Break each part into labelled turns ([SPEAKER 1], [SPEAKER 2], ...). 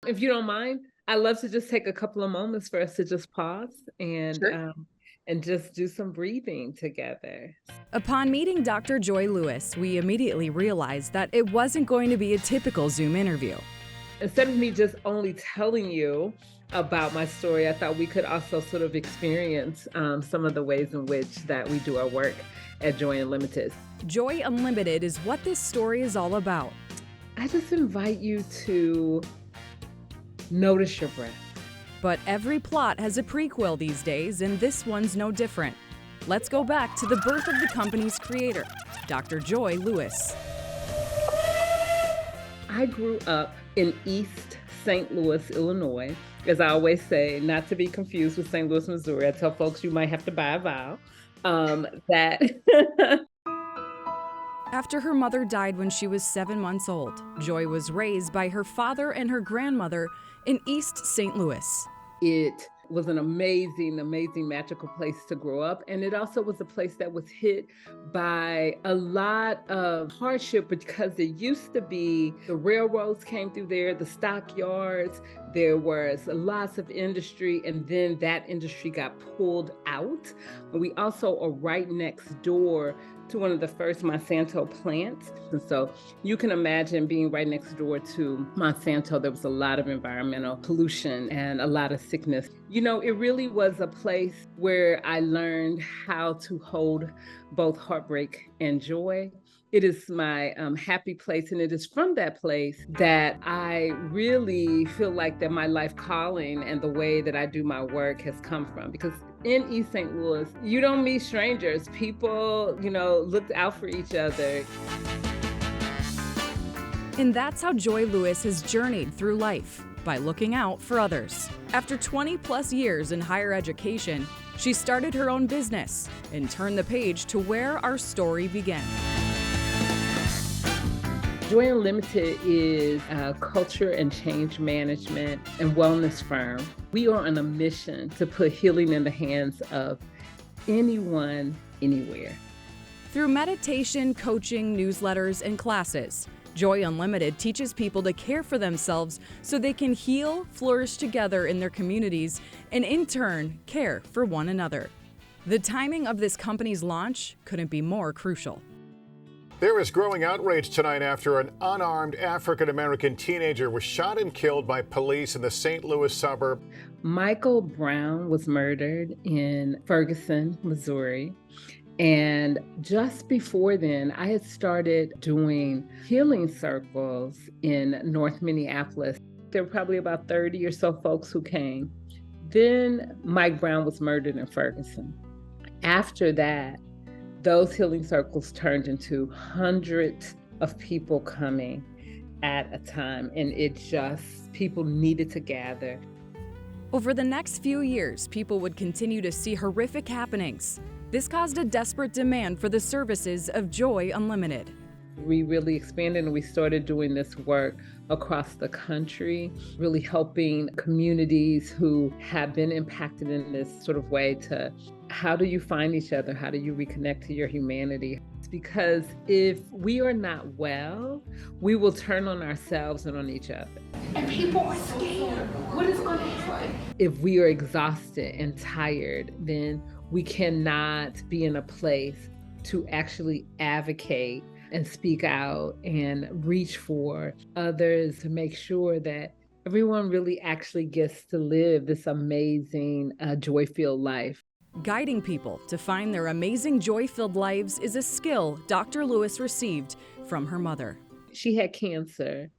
[SPEAKER 1] If you don't mind, I'd love to just take a couple of moments for us to just pause
[SPEAKER 2] Sure.
[SPEAKER 1] and just do some breathing together.
[SPEAKER 3] Upon meeting Dr. Joy Lewis, we immediately realized that it wasn't going to be a typical Zoom interview.
[SPEAKER 1] Instead of me just only telling you about my story, I thought we could also sort of experience some of the ways in which that we do our work at Joi Unlimited.
[SPEAKER 3] Joi Unlimited is what this story is all about.
[SPEAKER 1] I just invite you to notice your breath.
[SPEAKER 3] But every plot has a prequel these days, and this one's no different. Let's go back to the birth of the company's creator, Dr. Joi Lewis.
[SPEAKER 1] I grew up in East St. Louis, Illinois. As I always say, not to be confused with St. Louis, Missouri. I tell folks you might have to buy a vowel. That
[SPEAKER 3] After her mother died when she was 7 months old, Joi was raised by her father and her grandmother in East St. Louis.
[SPEAKER 1] it was an amazing, amazing, magical place to grow up. And it also was a place that was hit by a lot of hardship because it used to be the railroads came through there, the stockyards, there was lots of industry, and then that industry got pulled out. And we also are right next door to one of the first Monsanto plants. And so you can imagine being right next door to Monsanto, there was a lot of environmental pollution and a lot of sickness. You know, it really was a place where I learned how to hold both heartbreak and joy. It is my happy place, and it is from that place that I really feel like that my life calling and the way that I do my work has come from. Because in East St. Louis, you don't meet strangers. People, look out for each other.
[SPEAKER 3] And that's how Joi Lewis has journeyed through life, by looking out for others. After 20 plus years in higher education, she started her own business and turned the page to where our story began.
[SPEAKER 1] Joi Unlimited is a culture and change management and wellness firm. We are on a mission to put healing in the hands of anyone, anywhere.
[SPEAKER 3] Through meditation, coaching, newsletters, and classes, Joi Unlimited teaches people to care for themselves so they can heal, flourish together in their communities, and in turn, care for one another. The timing of this company's launch couldn't be more crucial.
[SPEAKER 4] There is growing outrage tonight after an unarmed African-American teenager was shot and killed by police in the St. Louis suburb.
[SPEAKER 1] Michael Brown was murdered in Ferguson, Missouri. And just before then, I had started doing healing circles in North Minneapolis. There were probably about 30 or so folks who came. Then Mike Brown was murdered in Ferguson. After that, those healing circles turned into hundreds of people coming at a time, and people needed to gather.
[SPEAKER 3] Over the next few years, people would continue to see horrific happenings. This caused a desperate demand for the services of Joi Unlimited.
[SPEAKER 1] We really expanded and we started doing this work across the country, really helping communities who have been impacted in this sort of way to how do you find each other? How do you reconnect to your humanity? Because if we are not well, we will turn on ourselves and on each other.
[SPEAKER 2] And people are scared. What is going to happen?
[SPEAKER 1] If we are exhausted and tired, then we cannot be in a place to actually advocate and speak out and reach for others to make sure that everyone really actually gets to live this amazing, joy-filled life.
[SPEAKER 3] Guiding people to find their amazing joy-filled lives is a skill Dr. Lewis received from her mother.
[SPEAKER 1] She had cancer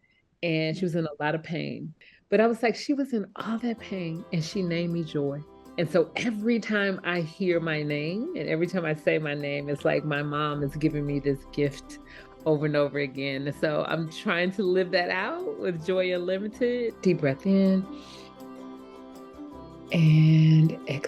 [SPEAKER 1] and she was in a lot of pain. But I was like, she was in all that pain and she named me Joy. And so every time I hear my name and every time I say my name, it's like my mom is giving me this gift over and over again. And so I'm trying to live that out with Joi Unlimited. Deep breath in and exhale.